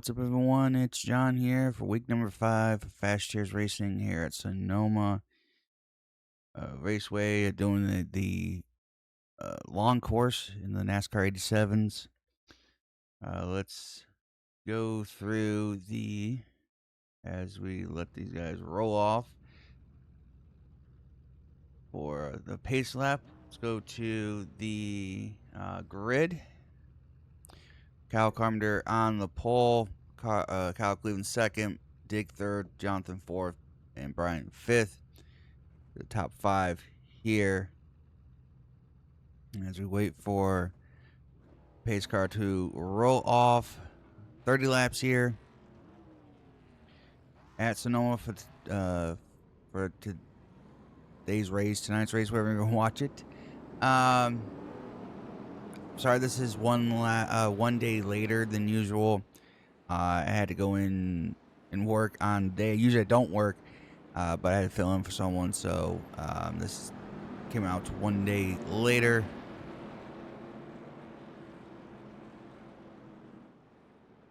What's up, everyone? It's John here for week number 5 of Fast Cheers Racing here at Sonoma Raceway, doing the long course in the NASCAR 87s. Let's go through as we let these guys roll off for the pace lap. Let's go to the grid. Kyle Carpenter on the pole. Kyle Cleveland second, Dick third, Jonathan fourth, and Brian fifth. The top 5 here. As we wait for pace car to roll off. 30 laps here at Sonoma for today's race, tonight's race, wherever you're going to watch it. Sorry, this is one day later than usual. I had to go in and work on the day. Usually I don't work, but I had to fill in for someone, so this came out one day later.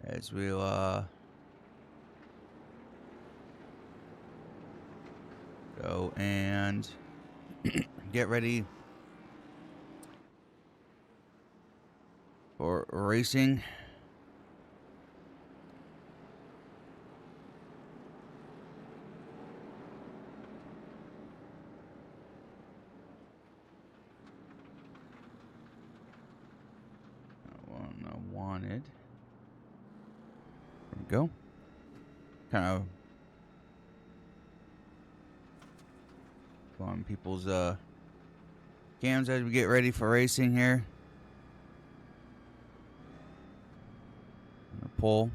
As we'll go and get ready for racing. Wanted. There we go. Kind of on people's cams as we get ready for racing here. On the pole.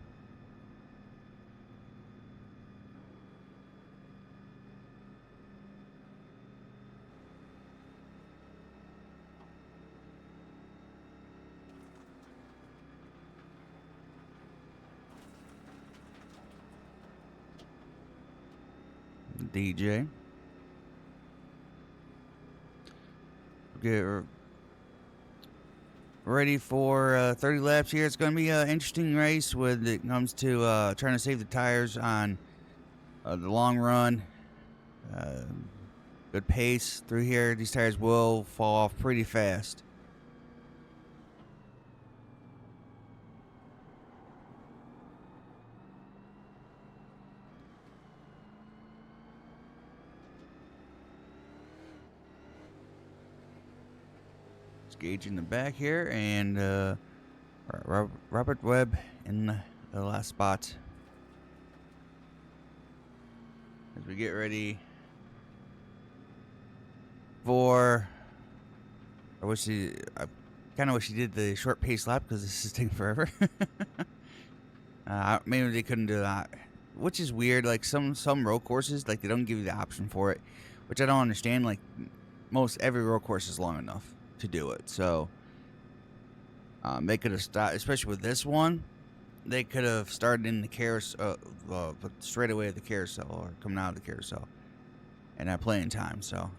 DJ. Get ready for 30 laps here. It's going to be an interesting race when it comes to trying to save the tires on the long run. Good pace through here. These tires will fall off pretty fast. Gauge in the back here, and Robert Webb in the last spot. As we get ready for, I kind of wish he did the short pace lap because this is taking forever. Maybe they couldn't do that, which is weird. Like some road courses, like they don't give you the option for it, which I don't understand. Like most every road course is long enough to do it, so they could have stopped, especially with this one. They could have started in the carousel, straight away at the carousel, or coming out of the carousel, and had plenty of time. So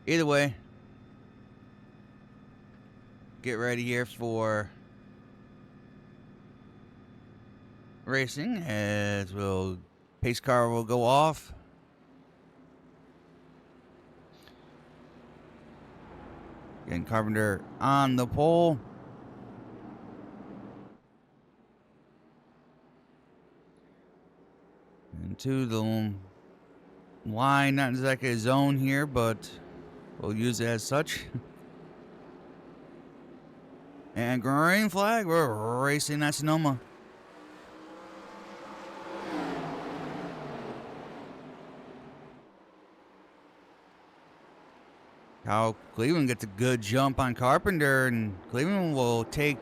either way, get ready here for racing as pace car will go off. And Carpenter on the pole. Into the line, not exactly a zone here, but we'll use it as such. And green flag, we're racing at Sonoma. How Cleveland gets a good jump on Carpenter, and Cleveland will take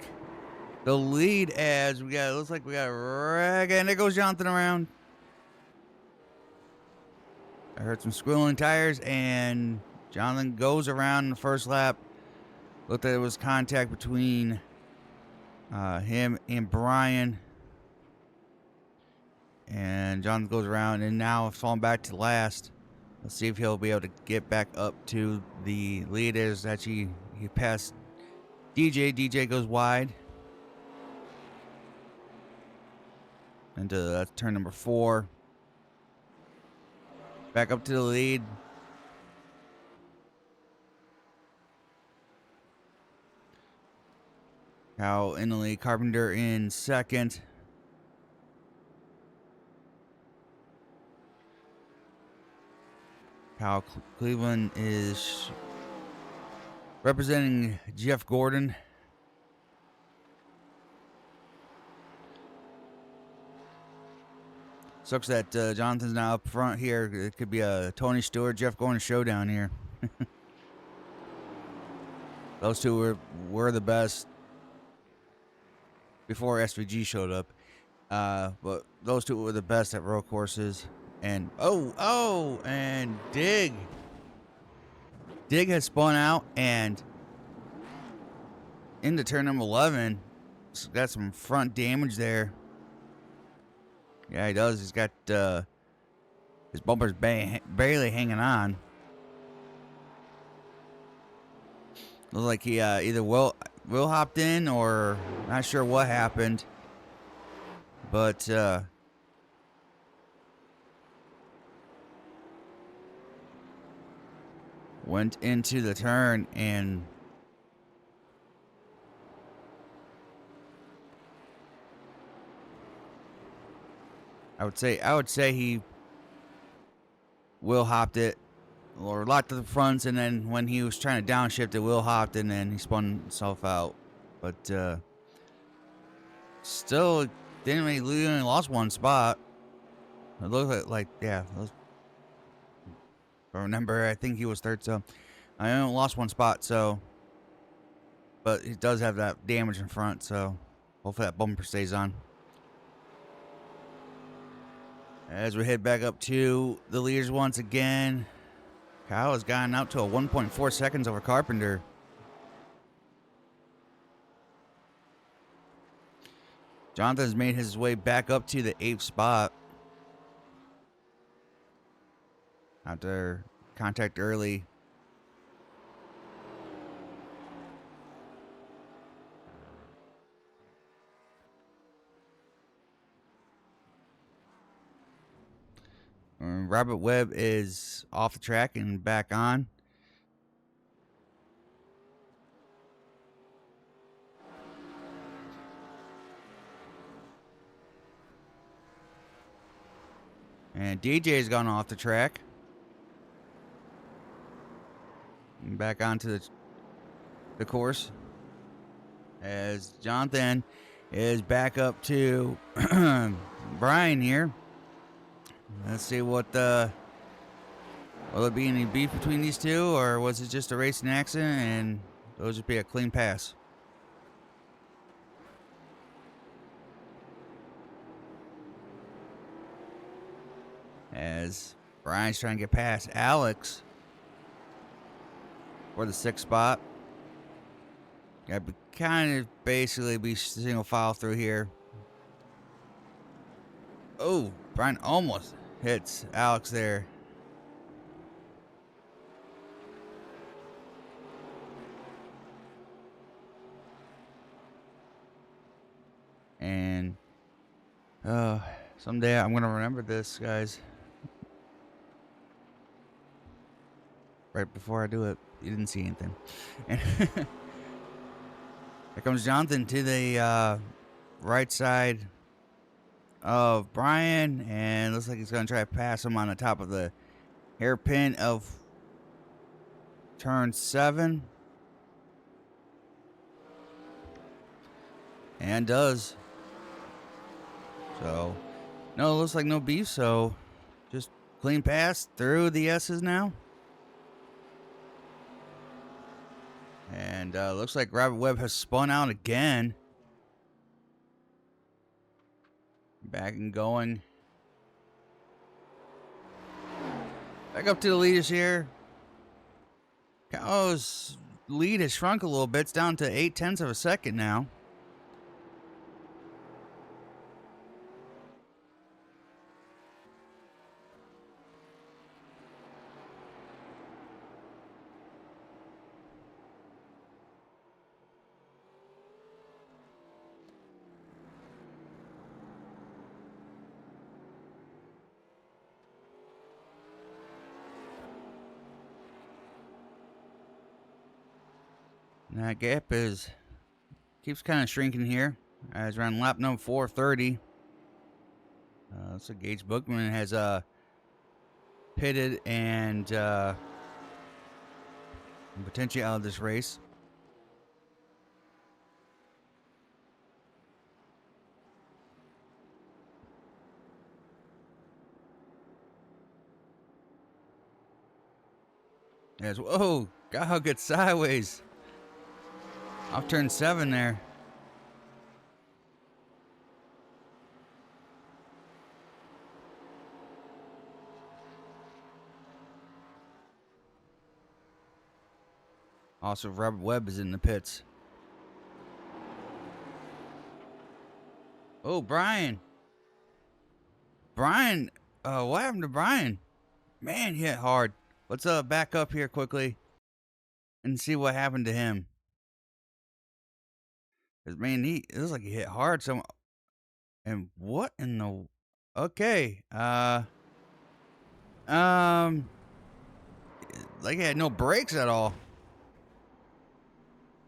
the lead as it looks like we got Rag, and there goes Jonathan around. I heard some squealing tires, and Jonathan goes around in the first lap. Looked like there was contact between him and Brian. And Jonathan goes around, and now falling back to last. Let's see if he'll be able to get back up to the lead. As actually he passed DJ. DJ goes wide. into that's turn number 4. Back up to the lead. Cal in the lead. Carpenter in second. Cal Cleveland is representing Jeff Gordon. Sucks that Jonathan's now up front here. It could be a Tony Stewart, Jeff Gordon showdown here. Those two were the best before SVG showed up. But those two were the best at road courses. And and Dig has spun out and into turn number 11. Got some front damage there. Yeah, he does. He's got his bumper's barely hanging on. Looks like he either Will hopped in or not sure what happened. But went into the turn and I would say he Will hopped it or locked to the fronts, and then when he was trying to downshift it, Will hopped and then he spun himself out. But still didn't really lose. He only lost one spot. It looked like yeah. I remember, I think he was third, so I only lost one spot. So, but he does have that damage in front, so hopefully that bumper stays on. As we head back up to the leaders once again, Kyle has gotten out to a 1.4 seconds over Carpenter. Jonathan's made his way back up to the 8th spot after contact early. Robert Webb is off the track and back on. And DJ's gone off the track. And back onto the course. As Jonathan is back up to Brian here. Let's see what will there be any beef between these two, or was it just a racing accident and it'll just be a clean pass? As Brian's trying to get past Alex for the 6th spot. Got to kind of basically be single file through here. Oh, Brian almost hits Alex there. And someday I'm gonna remember this, guys. Right before I do it, you didn't see anything. And here comes Jonathan to the right side of Brian, and looks like he's gonna try to pass him on the top of the hairpin of turn 7. And does. So, no, it looks like no beef, so just clean pass through the S's now. And looks like Robert Webb has spun out again. Back and going. Back up to the leaders here. Cal's lead has shrunk a little bit. It's down to 0.8 of a second now. And that gap keeps kind of shrinking here. As around lap number 430. So Gage Bookman has pitted and potentially out of this race. As whoa, God, how good sideways. Off turn 7 there. Also, Robert Webb is in the pits. Oh, Brian. Brian, what happened to Brian? Man, he hit hard. Let's back up here quickly and see what happened to him. 'Cause, man, it looks like he hit hard. And what in the? Okay. Like he had no brakes at all.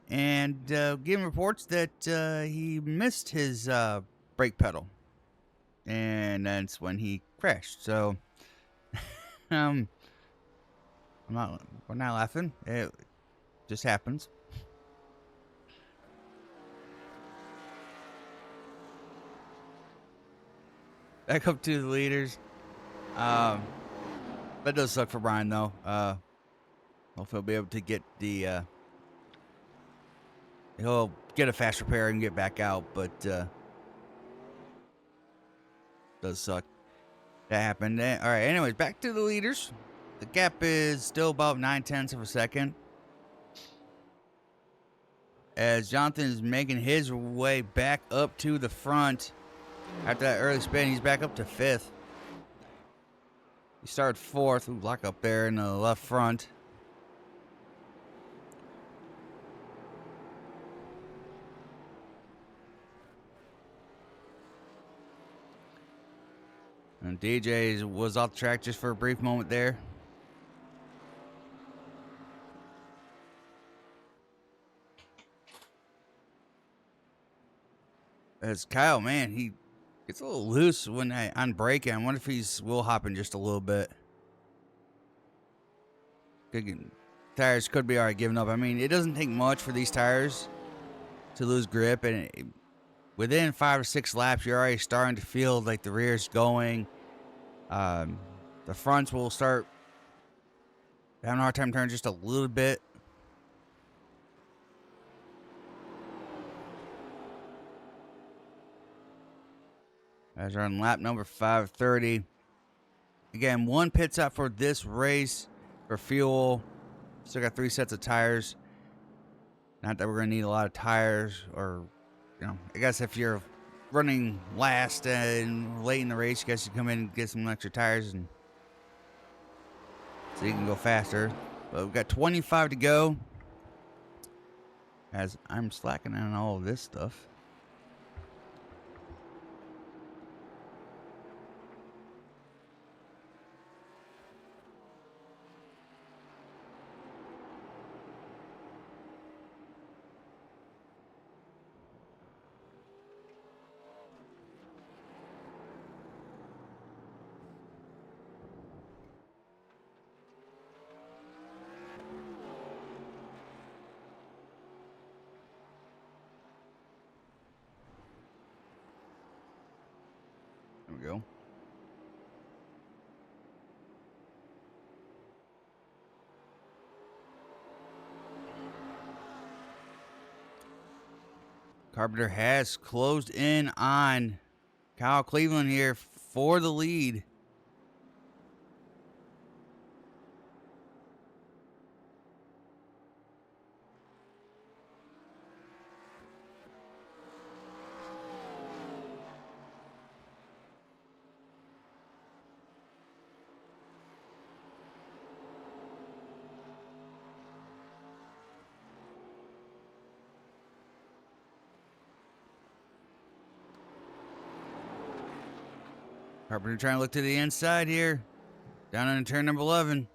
And getting reports that he missed his brake pedal, and that's when he crashed. So, we're not laughing. It just happens. Back up to the leaders. That does suck for Brian, though. Hopefully he'll be able to get the. He'll get a fast repair and get back out, but does suck. That happened. All right. Anyways, back to the leaders. The gap is still about 9/10 of a second. As Jonathan is making his way back up to the front. After that early spin, he's back up to 5th. He started 4th. Ooh, lock up there in the left front. And DJ was off the track just for a brief moment there. As Kyle, man, he gets a little loose when on braking. I wonder if he's wheel hopping just a little bit. Tires could be already giving up. I mean, it doesn't take much for these tires to lose grip, and within 5 or 6 laps, you're already starting to feel like the rear's going. The fronts will start having a hard time turning just a little bit. As we're on lap number 530. Again, 1 pit stop for this race for fuel. Still got 3 sets of tires. Not that we're going to need a lot of tires, or, I guess if you're running last and late in the race, you guys should come in and get some extra tires and so you can go faster. But we've got 25 to go. As I'm slacking on all of this stuff. There we go. Carpenter has closed in on Kyle Cleveland here for the lead. Carpenter trying to look to the inside here. Down on turn number 11.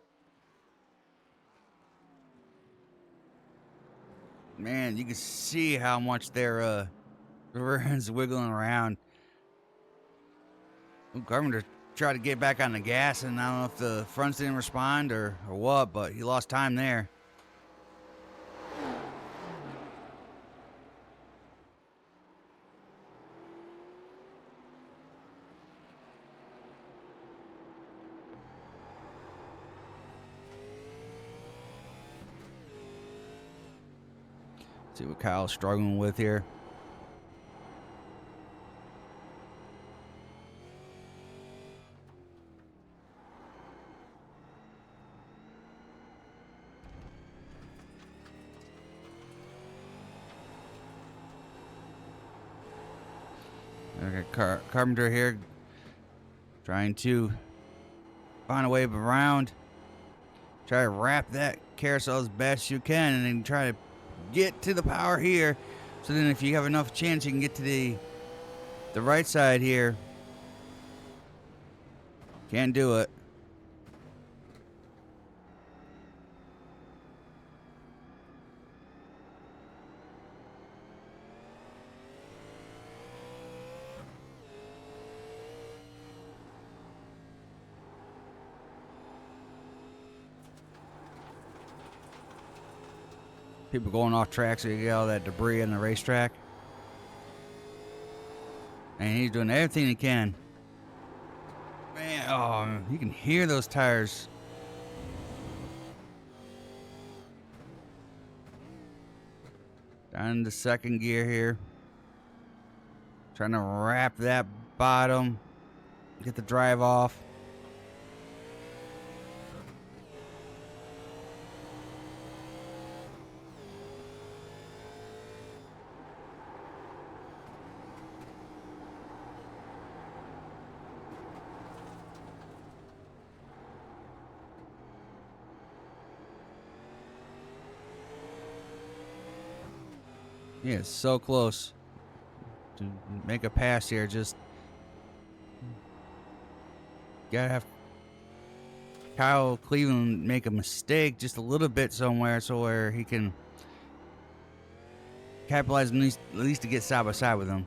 Man, you can see how much their rear end's wiggling around. Ooh, Carpenter tried to get back on the gas, and I don't know if the fronts didn't respond or what, but he lost time there. See what Kyle's struggling with here. Okay, Carpenter here trying to find a way around. Try to wrap that carousel as best you can, and then try to get to the power here. So then if you have enough chance, you can get to the right side here. Can't do it. People going off track, so you get all that debris on the racetrack. And he's doing everything he can. Man, oh, you can hear those tires. Down to second gear here. Trying to wrap that bottom. Get the drive off. Yeah, it's so close to make a pass here. Just gotta have Kyle Cleveland make a mistake just a little bit somewhere, so where he can capitalize at least to get side by side with him.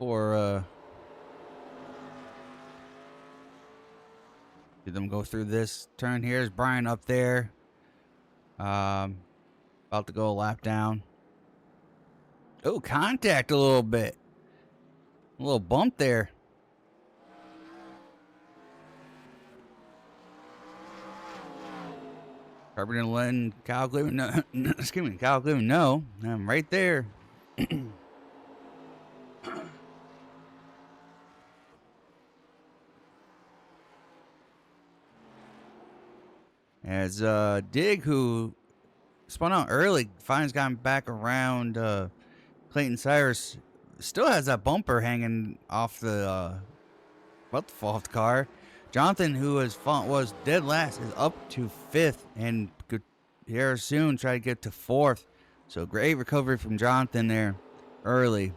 Or get them go through this turn. Here's Brian up there. About to go a lap down. Oh, contact a little bit. A little bump there. Carpenter letting Kyle Cleveland know. Excuse me, Kyle Cleveland know. I'm right there. As Dig, who spun out early, finally's gotten back around Clayton Cyrus, still has that bumper hanging off the about to fall off the car. Jonathan, who was dead last, is up to 5th and could here soon try to get to 4th. So great recovery from Jonathan there early.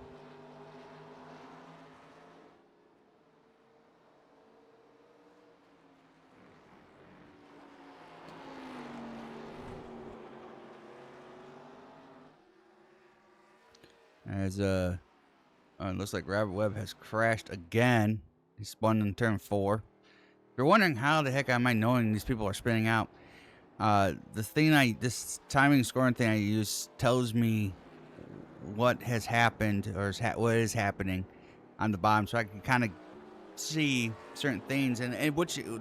As it looks like Robert Webb has crashed again. He spun in turn 4. If you're wondering how the heck am I knowing these people are spinning out, this timing scoring thing I use tells me what has happened or what is happening on the bottom, so I can kind of see certain things. And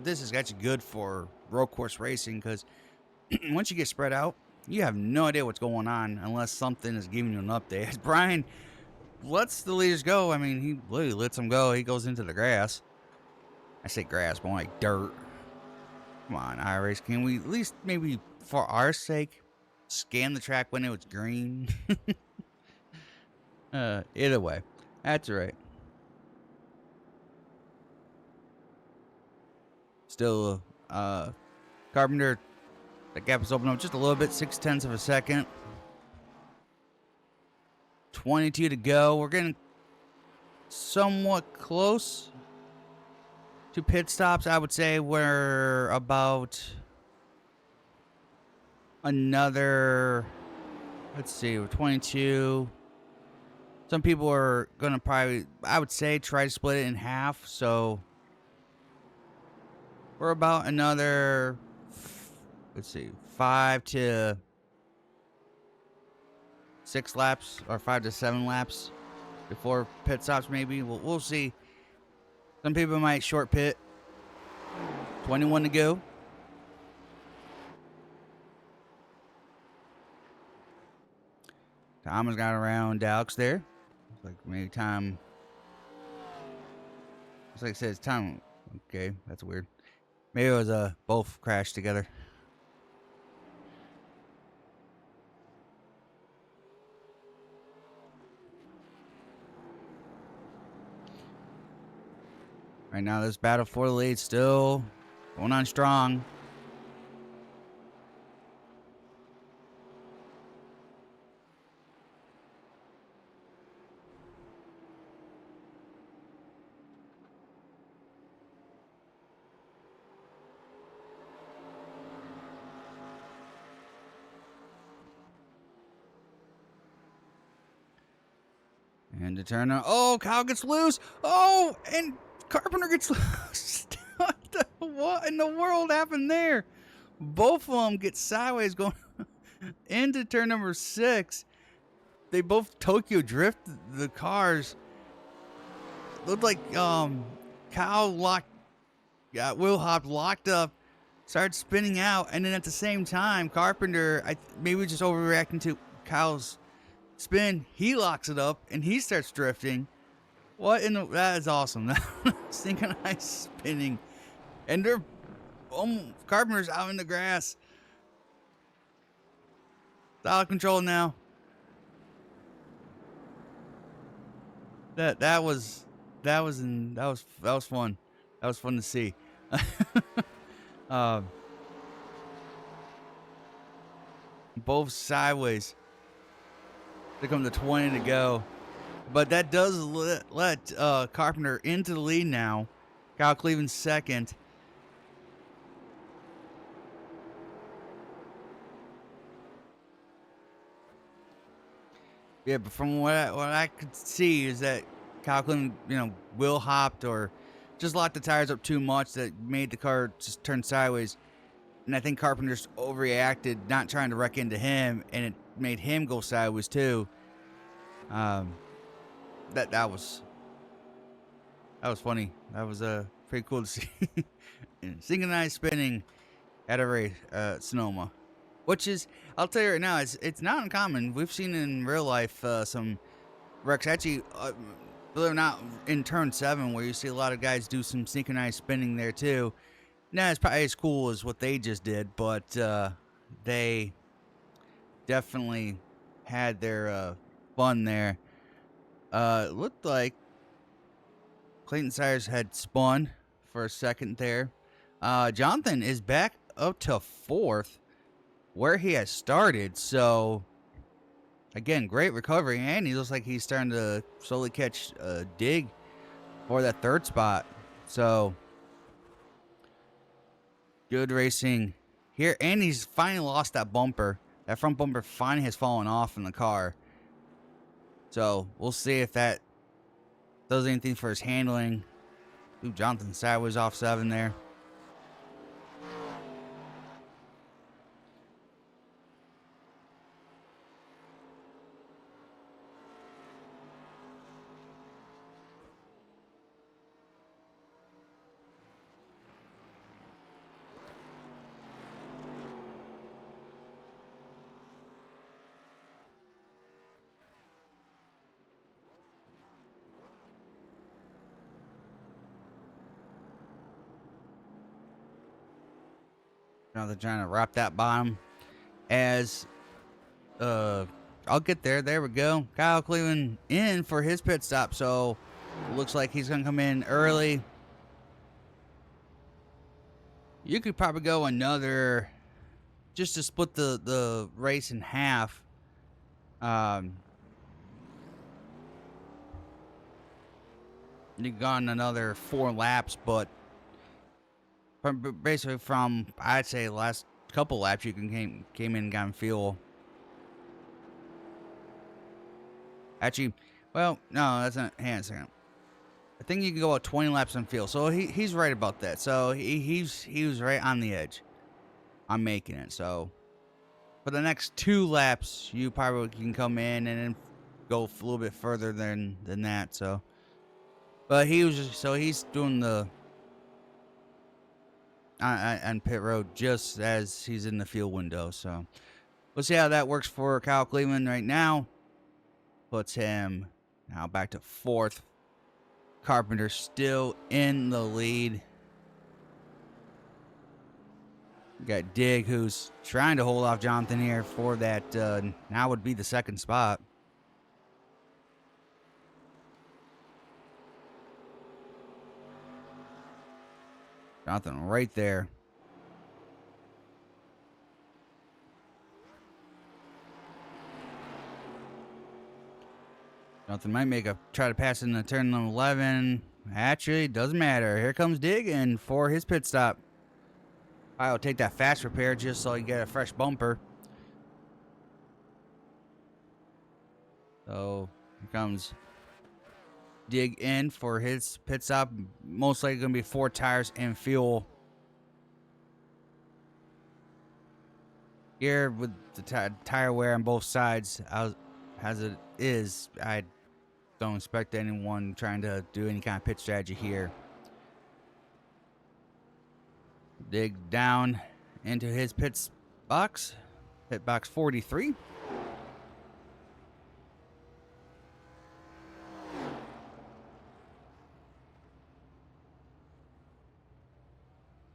this is actually good for road course racing, because once you get spread out, you have no idea what's going on unless something is giving you an update. As Brian lets the leaders go, I mean, he literally lets them go. He goes into the grass. I say grass, but more like dirt. Come on, iRacing. Can we at least, maybe for our sake, scan the track when it was green? Either way, that's right. Still, Carpenter, the gap is open up just a little bit, 0.6 of a second. 22 to go. We're getting somewhat close to pit stops. I would say we're about another, let's see, we're 22. Some people are going to probably, I would say, try to split it in half. So we're about another, let's see, 5 to 6 laps or 5 to 7 laps before pit stops. Maybe we'll see. Some people might short pit. 21 to go. Thomas got around Alex there. Looks like maybe time. Looks like it says time. Okay, that's weird. Maybe it was both crashed together. Right now, this battle for the lead still going on strong. And to turn on. Oh, Kyle gets loose. Oh, and Carpenter gets loose. What in the world happened there? Both of them get sideways going into turn number 6. They both Tokyo drift the cars. Looked like Kyle wheel hopped, locked up, started spinning out, and then at the same time, Carpenter, maybe just overreacting to Kyle's spin, he locks it up and he starts drifting. That is awesome. Synchronized spinning. And they're Carpenter's out in the grass. It's out of control now. That was fun. That was fun to see. Both sideways. They come to 20 to go. But that does let Carpenter into the lead now. Kyle Cleveland second. Yeah, but from what I could see is that Kyle Cleveland, wheel hopped or just locked the tires up too much that made the car just turn sideways. And I think Carpenter's overreacted, not trying to wreck into him, and it made him go sideways too. That was funny. That was pretty cool to see. Synchronized spinning at a race, Sonoma, which is, I'll tell you right now, it's not uncommon. We've seen in real life some wrecks. Actually, believe it or not, in turn 7, where you see a lot of guys do some synchronized spinning there too. Not as probably as cool as what they just did, but they definitely had their fun there. It looked like Clayton Sires had spun for a second there. Jonathan is back up to 4th, where he has started. So, again, great recovery, and he looks like he's starting to slowly catch a dig for that 3rd spot. So, good racing here, and he's finally lost that bumper. That front bumper finally has fallen off in the car. So, we'll see if that does anything for his handling. Ooh, Jonathan sideways off 7 there. Now they're trying to wrap that bottom. As I'll get there. There we go. Kyle Cleveland in for his pit stop. So it looks like he's going to come in early. You could probably go another, just to split the race in half. You've gone another 4 laps, but basically from, I'd say, the last couple laps, you came in and got fuel. Actually, well, no, that's not. Hang on a second. I think you can go about 20 laps on fuel. So he's right about that. So he was right on the edge. I'm making it. So for the next 2 laps, you probably can come in and then go a little bit further than that. So, but he's doing the on pit road just as he's in the fuel window. So we'll see how that works for Kyle Cleveland right now. Puts him now back to 4th. Carpenter still in the lead. We got Dig, who's trying to hold off Jonathan here for that. Now would be the 2nd spot. Jonathan right there. Jonathan might try to pass into turn 11. Actually, doesn't matter. Here comes Dig in for his pit stop. I'll take that fast repair just so you get a fresh bumper. So here comes Dig in for his pit stop. Most likely going to be 4 tires and fuel. Here with the tire wear on both sides, as it is, I don't expect anyone trying to do any kind of pit strategy here. Dig down into his pit box 43.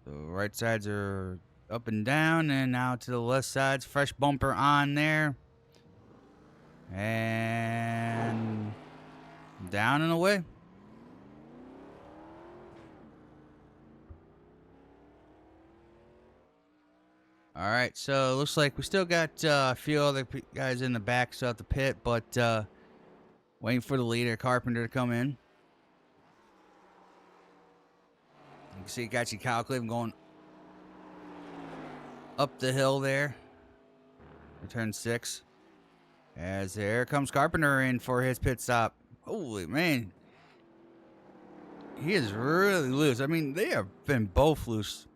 The right sides are up and down, and now to the left sides, fresh bumper on there. And down and away. All right, so it looks like we still got a few other guys in the back still at the pit, but waiting for the leader, Carpenter, to come in. You can see got you Kyle Cleveland going up the hill there. Turn 6. As there comes Carpenter in for his pit stop. Holy man. He is really loose. I mean, they have been both loose.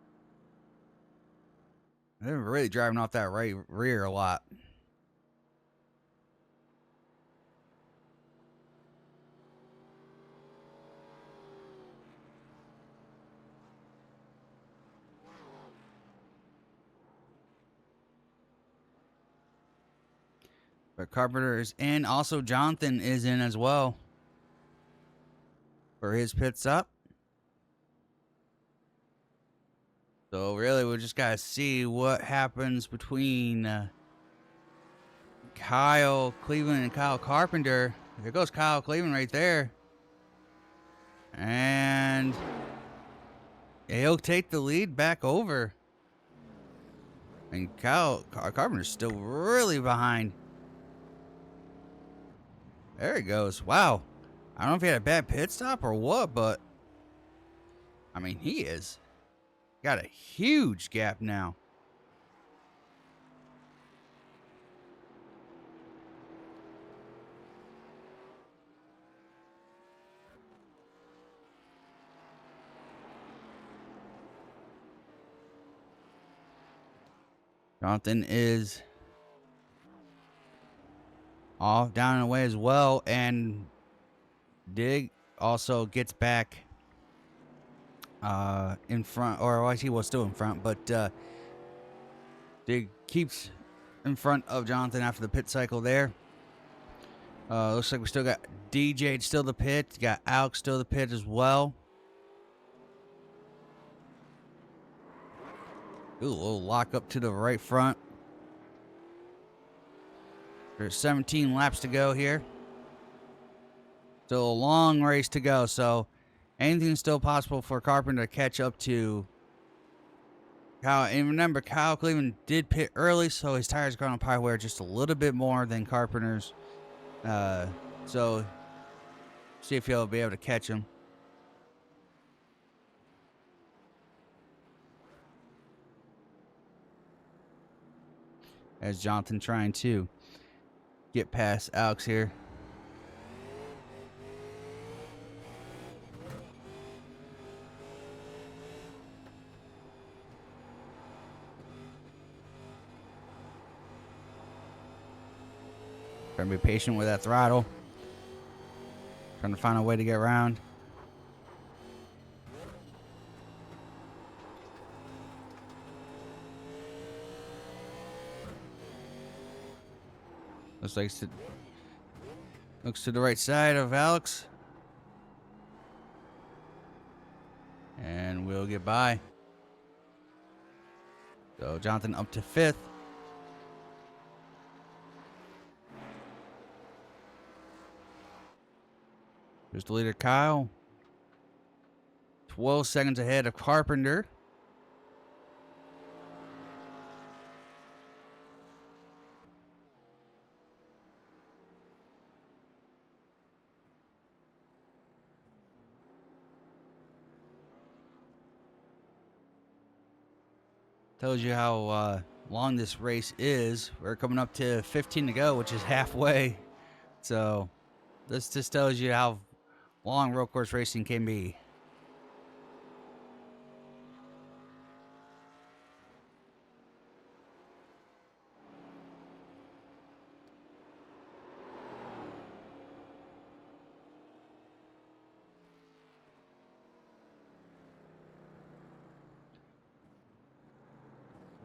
They're really driving off that right rear a lot. But Carpenter is in. Also, Jonathan is in as well for his pit stop. So really, we just gotta see what happens between Kyle Cleveland and Kyle Carpenter. There goes Kyle Cleveland right there. And he'll take the lead back over. And Kyle Carpenter's still really behind. There he goes. Wow. I don't know if he had a bad pit stop or what, but I mean, he is. Got a huge gap now. Jonathan is off down and away as well, and Dig also gets back in front, or well, he was still in front, but Dig keeps in front of Jonathan after the pit cycle there. Looks like we still got DJ still the pit, got Alex still the pit as well. Ooh, a little lock up to the right front. There's 17 laps to go here. Still a long race to go, so anything's still possible for Carpenter to catch up to Kyle. And remember, Kyle Cleveland did pit early, so his tires are going to probably wear just a little bit more than Carpenter's. So see if he'll be able to catch him. as Jonathan trying to get past Alex here. Trying to be patient with that throttle. Trying to find a way to get around. Looks to the right side of Alex. And we'll get by. So Jonathan up to 5th. Here's the leader, Kyle. 12 seconds ahead of Carpenter. Tells you how long this race is. We're coming up to 15 to go, which is halfway. So this just tells you how long road course racing can be.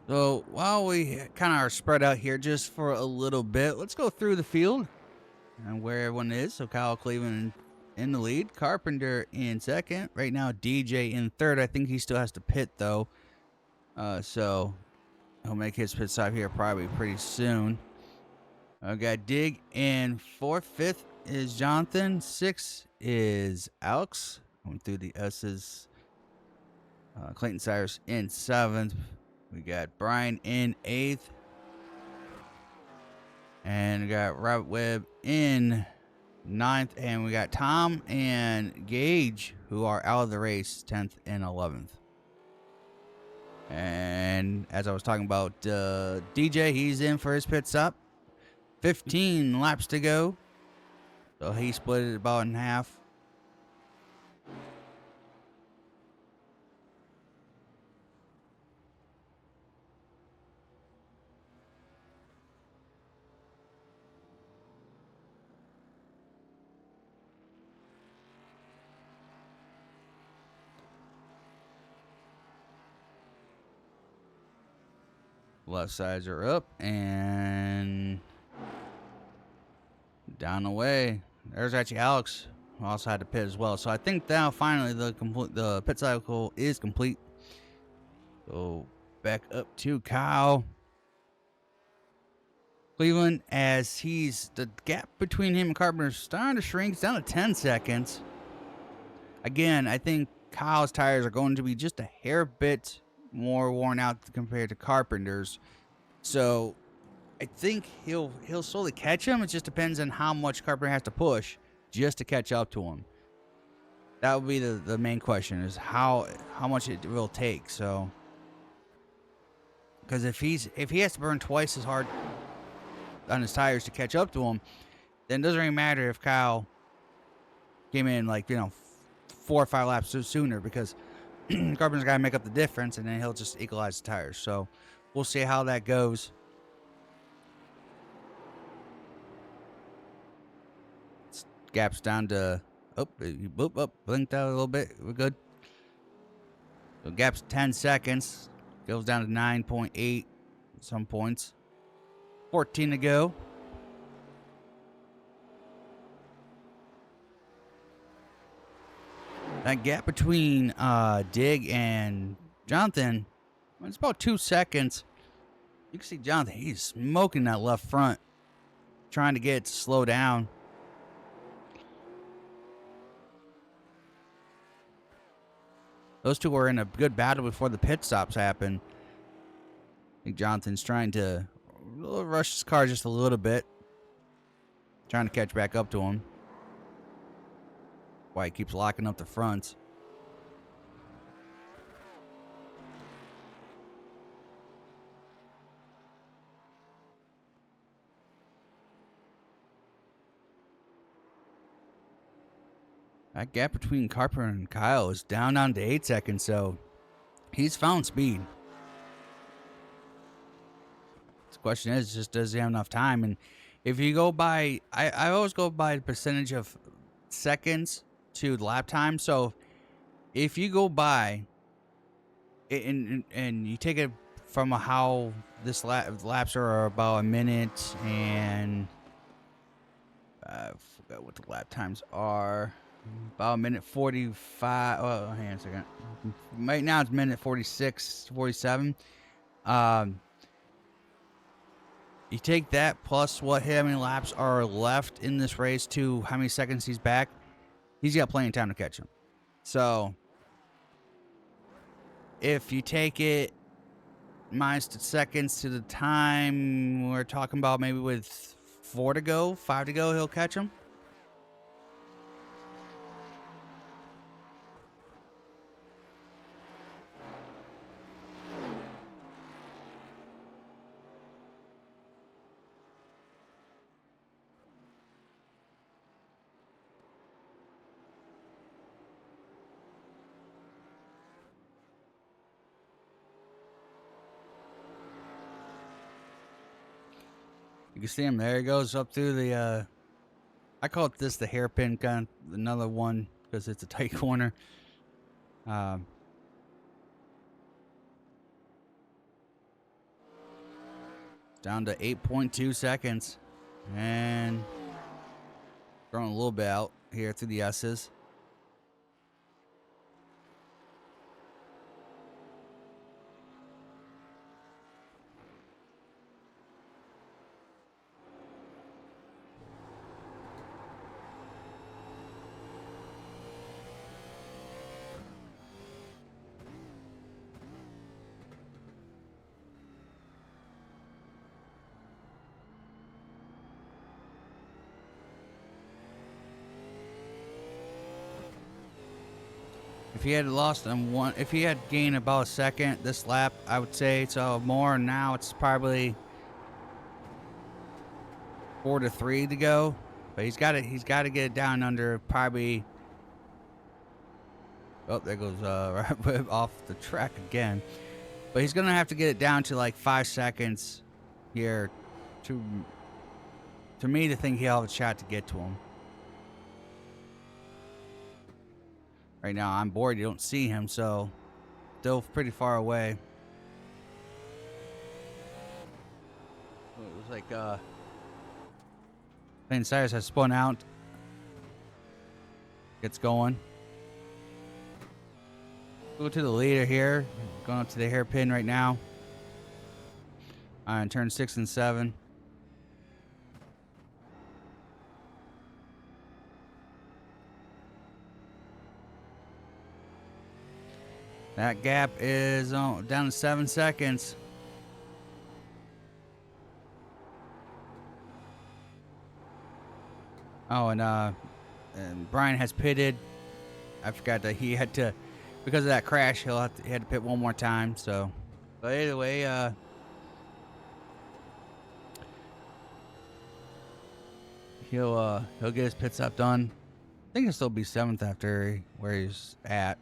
So while we kind of are spread out here just for a little bit, let's go through the field and where everyone is. So Kyle Cleveland in the lead, Carpenter in second. Right now, DJ in third. I think he still has to pit though, so he'll make his pit stop here probably pretty soon. I got Dig in fourth. Fifth is Jonathan. Sixth is Alex. Going through the S's. Clayton Cyrus in seventh. We got Brian in 8th. And we got Robert Webb in 9th. And we got Tom and Gage, who are out of the race, 10th and 11th. And as I was talking about, DJ, he's in for his pit stop. 15 laps to go. So he split it about in half. Left sides are up and down the way. There's actually Alex, who also had to pit as well. So I think now finally the pit cycle is complete. So back up to Kyle Cleveland, as the gap between him and Carpenter is starting to shrink. It's down to 10 seconds. Again, I think Kyle's tires are going to be just a hair bit more worn out compared to Carpenter's, so I think he'll slowly catch him. It just depends on how much Carpenter has to push just to catch up to him. That would be the main question, is how much it will take. So, because if he has to burn twice as hard on his tires to catch up to him, then it doesn't really matter if Kyle came in 4 or 5 laps sooner, because Carpenter's got to make up the difference, and then he'll just equalize the tires. So we'll see how that goes. Gap's down to blinked out a little bit. We're good. So gap's 10 seconds. Goes down to 9.8 at some points. 14 to go. That gap between Dig and Jonathan, it's about 2 seconds. You can see Jonathan, he's smoking that left front, trying to get it to slow down. Those two were in a good battle before the pit stops happened. I think Jonathan's trying to rush his car just a little bit, trying to catch back up to him. Why he keeps locking up the fronts. That gap between Carpenter and Kyle is down to 8 seconds, so he's found speed. The question is, just does he have enough time? And if you go by, I always go by the percentage of seconds to lap time. So if you go by and you take it from how this laps are about a minute and I forgot what the lap times are. About a minute 45. Oh, hang on a second. Right now it's minute 46, 47. You take that plus how many laps are left in this race to how many seconds he's back. He's got plenty of time to catch him. So if you take it minus the seconds to the time we're talking about, maybe with 4 to go, 5 to go, he'll catch him. You can see him there. He goes up through the, I call it the hairpin, kind of another one because it's a tight corner. Down to 8.2 seconds. And throwing a little bit out here through the S's. If he had lost on one, if he had gained about a second this lap, I would say so more. Now it's probably 4 to 3 to go, but he's got to get it down under probably. Oh, there goes right off the track again. But he's gonna have to get it down to like 5 seconds here to me to think he'll have a shot to get to him. Right now, I'm bored. You don't see him, so still pretty far away. It was like Lane Cyrus has spun out. Gets going. Go to the leader here. Going up to the hairpin right now. On turn 6 and 7. That gap is down to 7 seconds. Oh, and Brian has pitted. I forgot that he had to, because of that crash, he had to pit one more time. So, but either way, he'll get his pit stop done. I think he'll still be 7th after where he's at.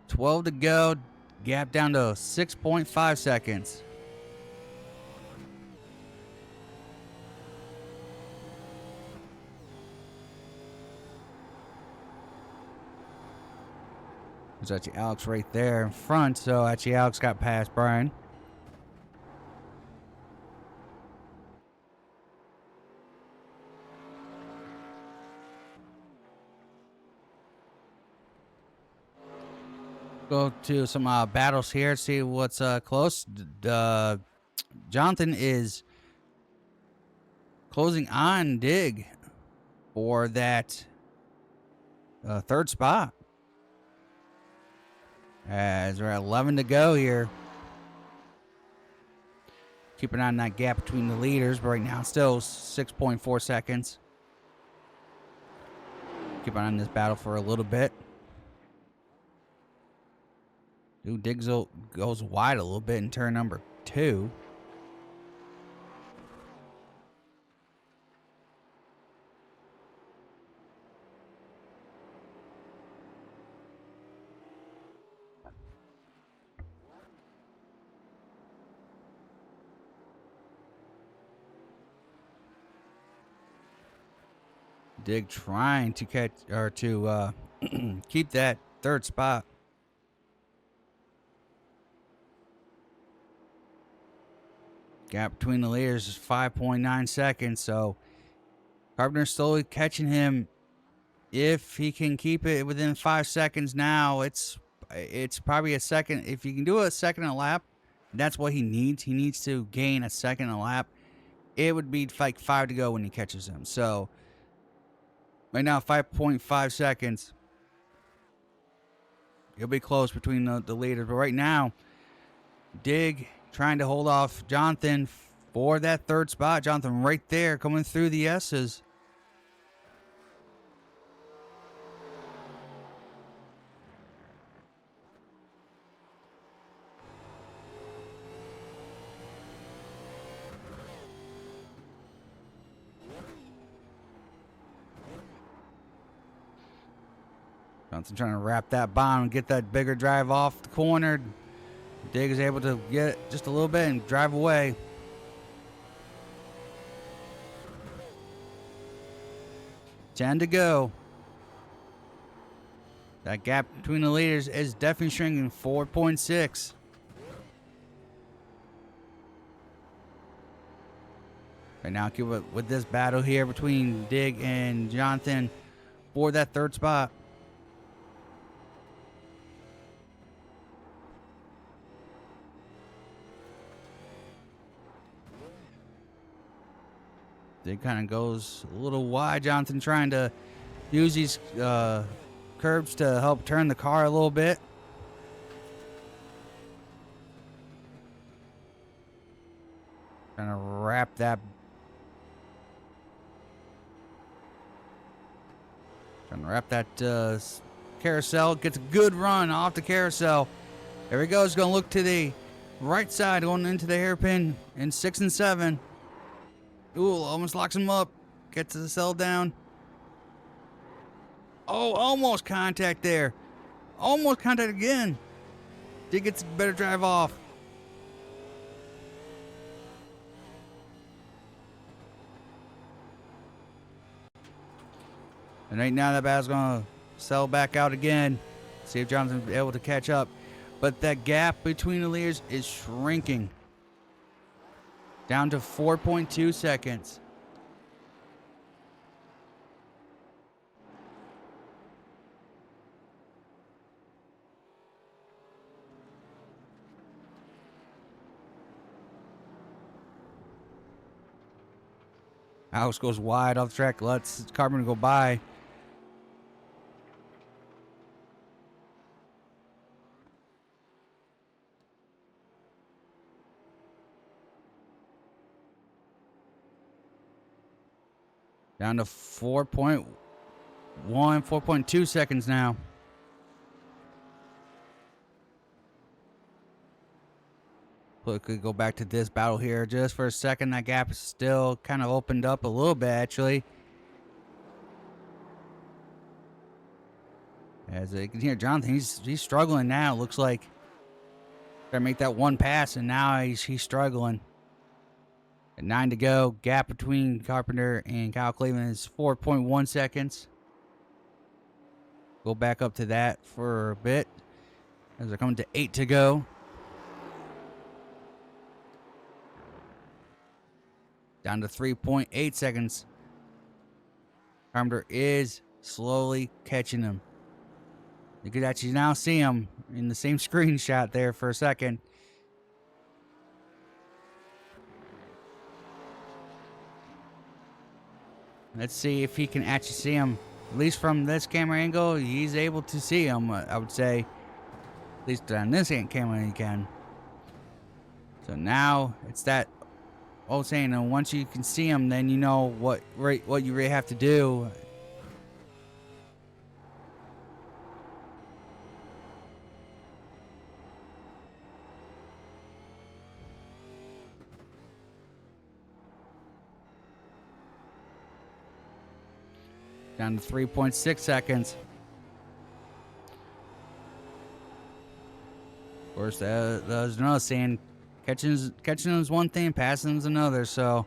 12 to go. Gap down to 6.5 seconds. There's actually Alex right there in front. So actually Alex got past Brian. Go to some battles here, see what's close. Jonathan is closing on Dig for that 3rd spot. As we're at 11 to go here. Keeping on that gap between the leaders, but right now it's still 6.4 seconds. Keep on this battle for a little bit. Dude, Diggs goes wide a little bit in turn number 2. Dig trying to catch or to keep that third spot. Gap between the leaders is 5.9 seconds, so Carpenter's slowly catching him. If he can keep it within 5 seconds now, it's probably a second. If you can do a second a lap, that's what he needs. He needs to gain a second a lap. It would be like 5 to go when he catches him. So right now, 5.5 seconds. It'll be close between the leaders. But right now, Dig trying to hold off Jonathan for that third spot. Jonathan right there coming through the S's. Johnson trying to wrap that bomb and get that bigger drive off the corner. Dig is able to get it just a little bit and drive away. Ten to go. That gap between the leaders is definitely shrinking. 4.6. Right now, with this battle here between Dig and Jonathan for that third spot. Dig kind of goes a little wide. Jonathan trying to use these curbs to help turn the car a little bit. Trying to wrap that. Trying to wrap that carousel. Gets a good run off the carousel. There he goes. Going to look to the right side, going into the hairpin in 6 and 7. Ooh, almost locks him up. Gets the cell down. Oh, almost contact there. Almost contact again. Dig gets a better drive off. And right now that battle's going to sell back out again. See if Jonathan's able to catch up. But that gap between the leaders is shrinking. Down to 4.2 seconds. Alex goes wide off the track, lets Carpenter go by. Down to 4.1, 4.2 seconds now. Could go back to this battle here just for a second. That gap is still kind of opened up a little bit, actually. As you can hear, Jonathan, he's struggling now. Looks like trying to make that one pass, and now he's struggling. At 9 to go, gap between Carpenter and Kyle Cleveland is 4.1 seconds. Go back up to that for a bit as they're coming to 8 to go. Down to 3.8 seconds. Carpenter is slowly catching him. You could actually now see him in the same screenshot there for a second. Let's see if he can actually see him. At least from this camera angle, he's able to see him, I would say. At least on this camera, he can. So now it's that old saying, and once you can see him, then you know what you really have to do. Down to 3.6 seconds. Of course, there's another saying, catching is one thing, passing is another. So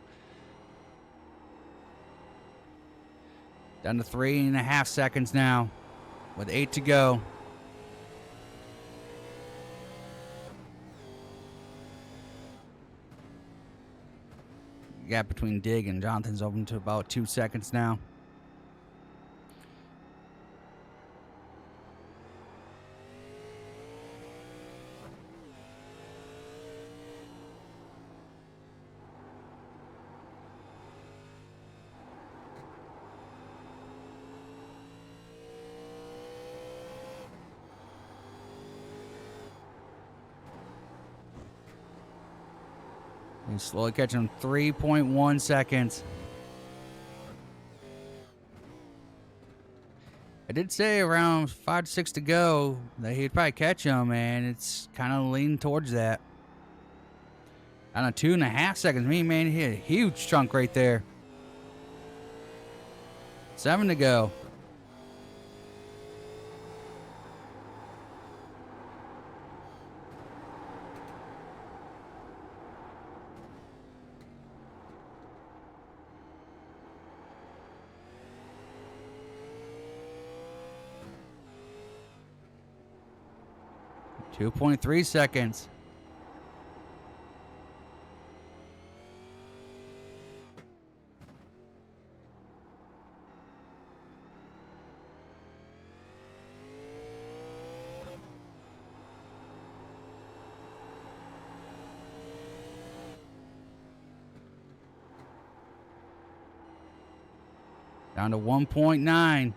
Down to 3.5 seconds now, with 8 to go. Gap between Dig and Jonathan's open to about 2 seconds now. He's slowly catching him, 3.1 seconds. I did say around 5 to 6 to go that he'd probably catch him, and it's kind of leaning towards that. Down to 2.5 seconds. Man, he hit a huge chunk right there. 7 to go. .3 seconds. Down to 1.9.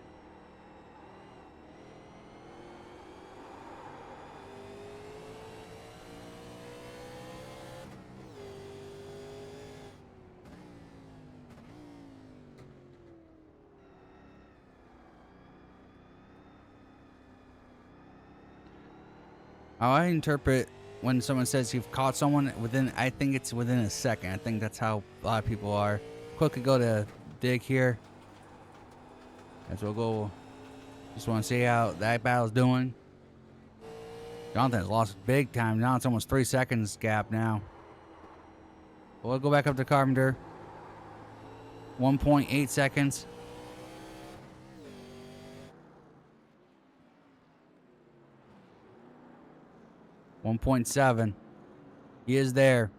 How I interpret when someone says you've caught someone within, I think it's within a second. I think that's how a lot of people are. Quickly go to Dig here. As we'll go. Just want to see how that battle's doing. Jonathan has lost big time. Now it's almost 3 seconds gap now. We'll go back up to Carpenter. 1.8 seconds. .7. He is there.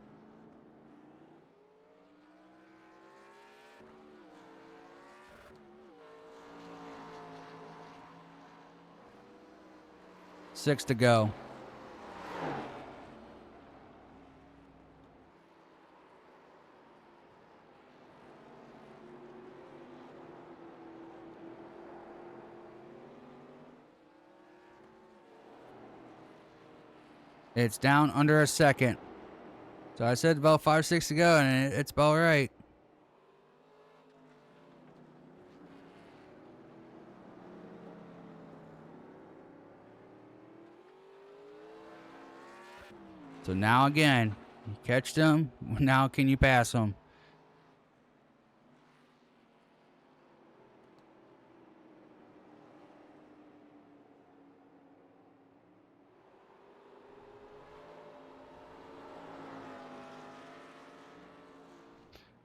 .6 to go. It's down under a second. So I said about 5 or 6 to go, and it's about right. So now again, you catched him. Now can you pass him?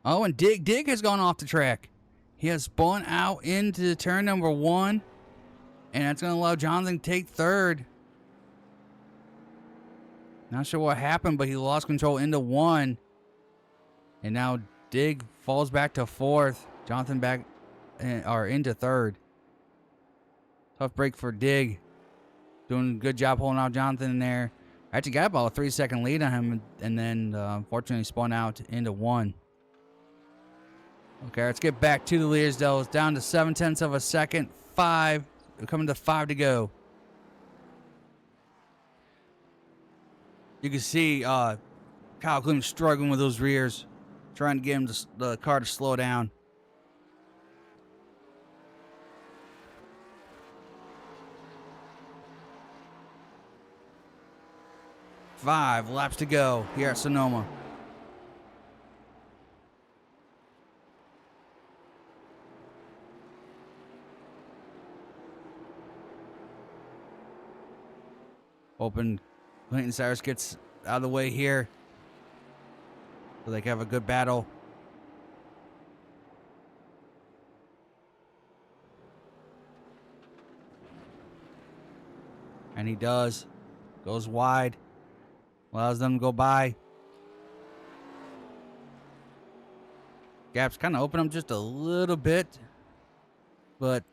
Oh, and Dig has gone off the track. He has spun out into turn number 1, and that's going to allow Jonathan to take third. Not sure what happened, but he lost control into 1. And now Dig falls back to 4th. Jonathan back into 3rd. Tough break for Dig. Doing a good job holding out Jonathan in there. Actually got about a 3-second lead on him, and then unfortunately spun out into 1. Okay, let's get back to the leaders, though. It's down to 0.7 of a second. 5. We're coming to 5 to go. You can see Kyle Cleveland struggling with those rears, trying to get him the car to slow down. Five laps to go here at Sonoma. Hoping Clayton Cyrus gets out of the way here so they can have a good battle. And he does. Goes wide. Allows them to go by. Gaps kind of open up just a little bit. But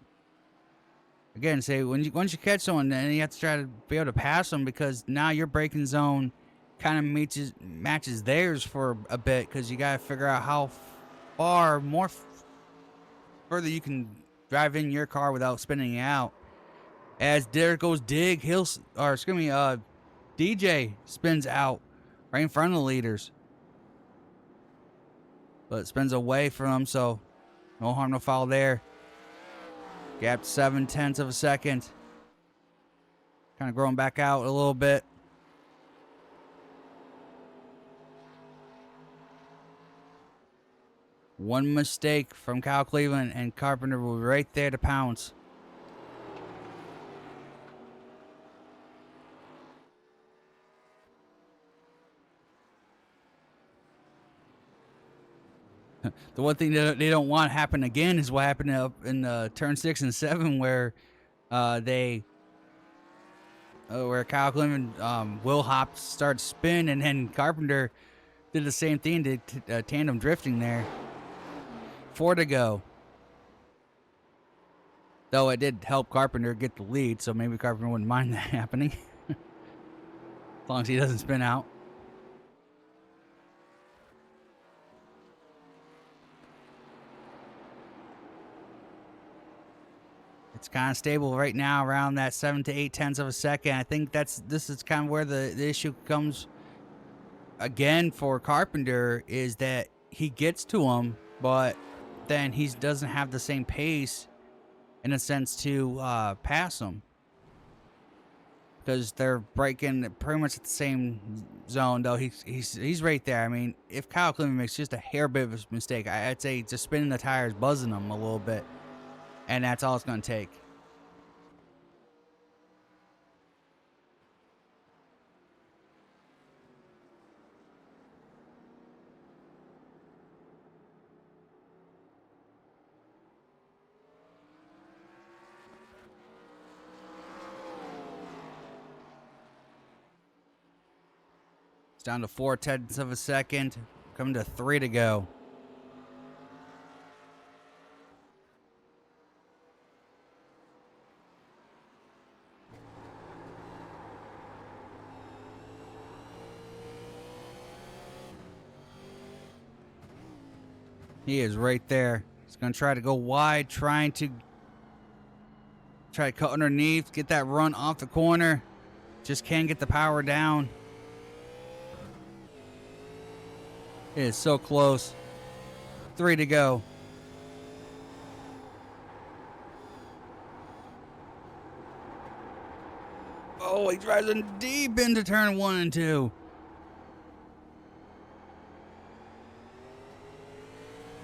again, once you catch someone, then you have to try to be able to pass them, because now your braking zone kind of matches theirs for a bit, because you got to figure out how far further you can drive in your car without spinning it out. As there goes DJ spins out right in front of the leaders, but spins away from them, so no harm, no foul there. Gap 0.7 of a second. Kind of growing back out a little bit. One mistake from Kyle Cleveland, and Carpenter will be right there to pounce. The one thing that they don't want happen again is what happened up in turn 6 and 7, where where Kyle Cleveland will hop, start spin, and then Carpenter did the same thing, did tandem drifting there. 4 to go. Though it did help Carpenter get the lead, so maybe Carpenter wouldn't mind that happening. As long as he doesn't spin out. It's kind of stable right now around that 7 to 0.8 of a second. I think this is kind of where the issue comes again for Carpenter, is that he gets to him, but then he doesn't have the same pace in a sense to pass him, because they're braking pretty much at the same zone. Though he's right there. I mean, if Kyle Cleveland makes just a hair bit of a mistake, I'd say just spinning the tires, buzzing them a little bit, and that's all it's going to take. It's down to 0.4 of a second. Coming to 3 to go. He is right there. He's going to try to go wide, try to cut underneath, get that run off the corner. Just can't get the power down. It is so close. 3 to go. Oh, he drives in deep into turn 1 and 2.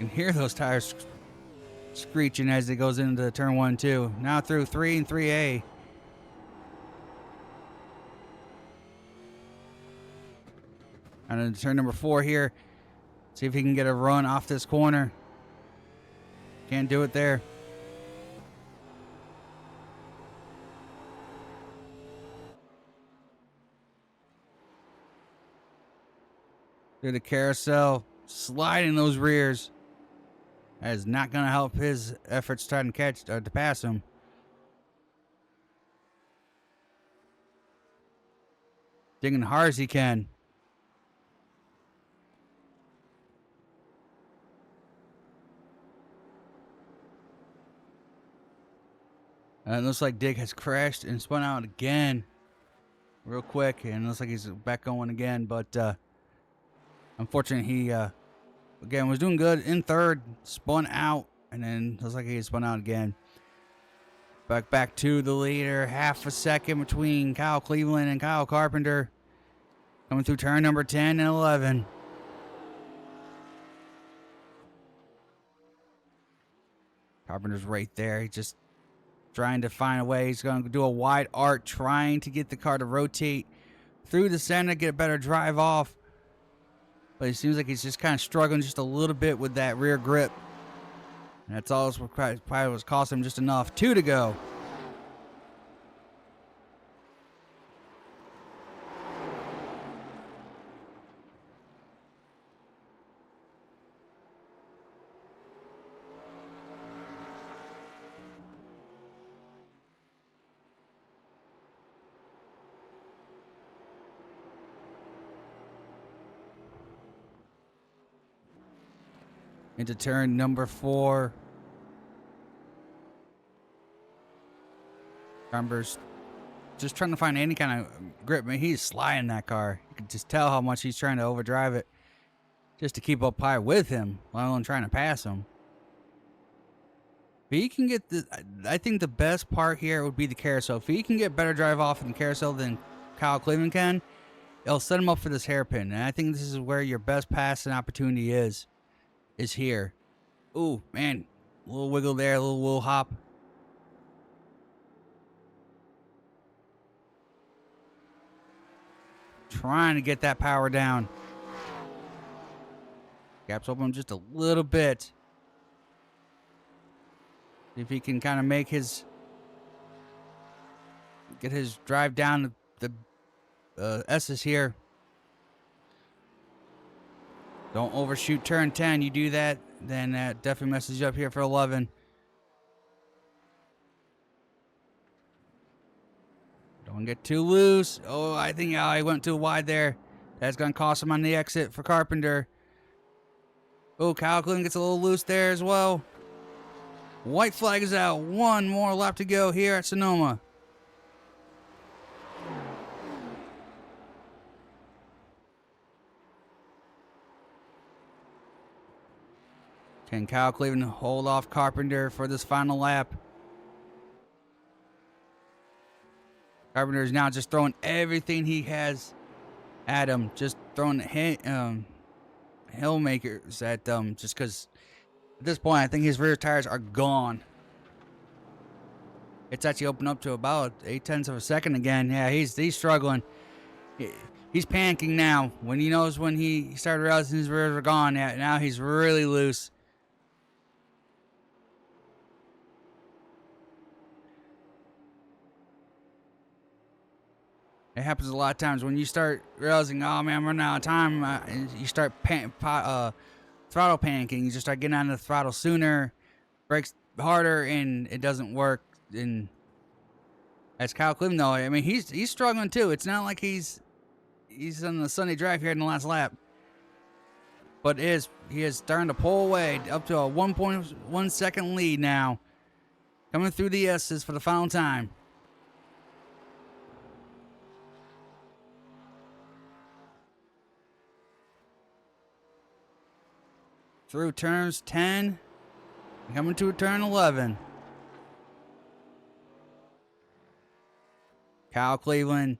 You can hear those tires screeching as it goes into turn 1 and 2. Now through 3 and 3A. And then turn number 4 here. See if he can get a run off this corner. Can't do it there. Through the carousel, sliding those rears. That is not going to help his efforts trying to pass him. Digging hard as he can. And it looks like Dick has crashed and spun out again real quick. And it looks like he's back going again. But unfortunately, he, again, was doing good in third, spun out, and then looks like he spun out again. Back to the leader. Half a second between Kyle Cleveland and Kyle Carpenter. Coming through turn number 10 and 11. Carpenter's right there. He's just trying to find a way. He's going to do a wide arc, trying to get the car to rotate through the center, get a better drive off. But it seems like he's just kind of struggling just a little bit with that rear grip. And that's all it's probably was costing him just enough. 2 to go. into turn number 4. Carpenter's just trying to find any kind of grip. I mean, he's sliding that car. You can just tell how much he's trying to overdrive it just to keep up high with him, let alone trying to pass him. If he can get the, I think the best part here would be the carousel. If he can get better drive off in the carousel than Kyle Cleveland can, it'll set him up for this hairpin. And I think this is where your best passing opportunity is here. Ooh, man, a little wiggle there, a little hop. Trying to get that power down. Gaps open just a little bit. See if he can kind of make his, get his drive down the S's here. Don't overshoot turn 10. You do that, then that definitely messes you up here for 11. Don't get too loose. Oh, I think I went too wide there. That's going to cost him on the exit for Carpenter. Oh, Kyle Cleveland gets a little loose there as well. White flag is out. One more lap to go here at Sonoma. Can Kyle Cleveland hold off Carpenter for this final lap? Carpenter is now just throwing everything he has at him. Just throwing Hillmakers at them. Just because at this point, I think his rear tires are gone. It's actually opened up to about 0.8 of a second again. Yeah, he's struggling. He's panicking now. When he knows when he started realizing his rears are gone, yeah, now he's really loose. It happens a lot of times when you start realizing, oh man, I'm running out of time. You start throttle panicking. You just start getting on the throttle sooner, brakes harder, and it doesn't work. And as Kyle Cleveland, though, I mean, he's struggling too. It's not like he's on the Sunday drive here in the last lap, but he is starting to pull away up to a 1.1 second lead now, coming through the S's for the final time. Through turns 10, coming to turn 11. Kyle Cleveland,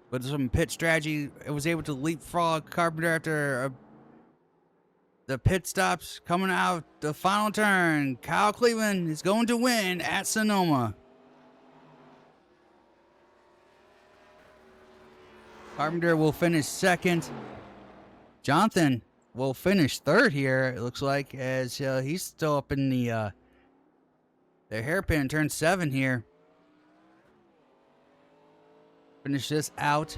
with some pit strategy, was able to leapfrog Carpenter after the pit stops coming out the final turn. Kyle Cleveland is going to win at Sonoma. Carpenter will finish second. Jonathan will finish third here, it looks like, as he's still up in the hairpin, turn 7 here. Finish this out.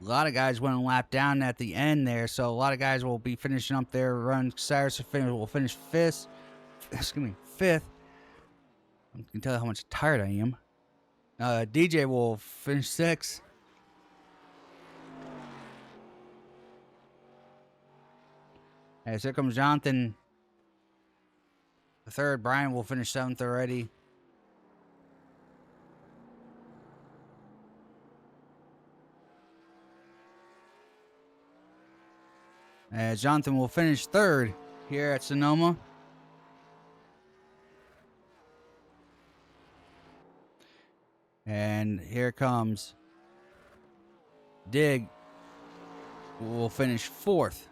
A lot of guys went a lap down at the end there, so a lot of guys will be finishing up their run. Cyrus will finish fifth. You can tell how much tired I am. DJ will finish 6th. As here comes Jonathan, the third. Brian will finish 7th already. As Jonathan will finish 3rd here at Sonoma. And here comes Dig, will finish 4th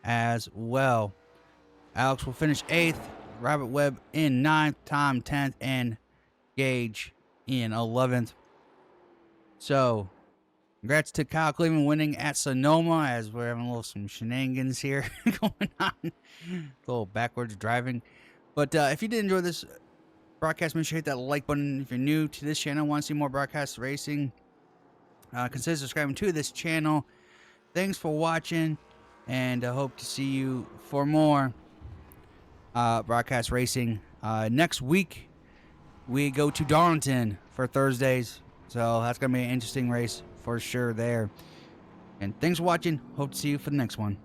as well. Alex will finish 8th. Robert Webb in 9th. Tom 10th. And Gage in 11th. So, congrats to Kyle Cleveland winning at Sonoma, as we're having some shenanigans here going on. A little backwards driving. But if you did enjoy this broadcast, make sure you hit that like button. If you're new to this channel, want to see more broadcast racing, consider subscribing to this channel. Thanks for watching, and I hope to see you for more broadcast racing. Next week, we go to Darlington for Thursdays, so that's going to be an interesting race for sure there. And thanks for watching. Hope to see you for the next one.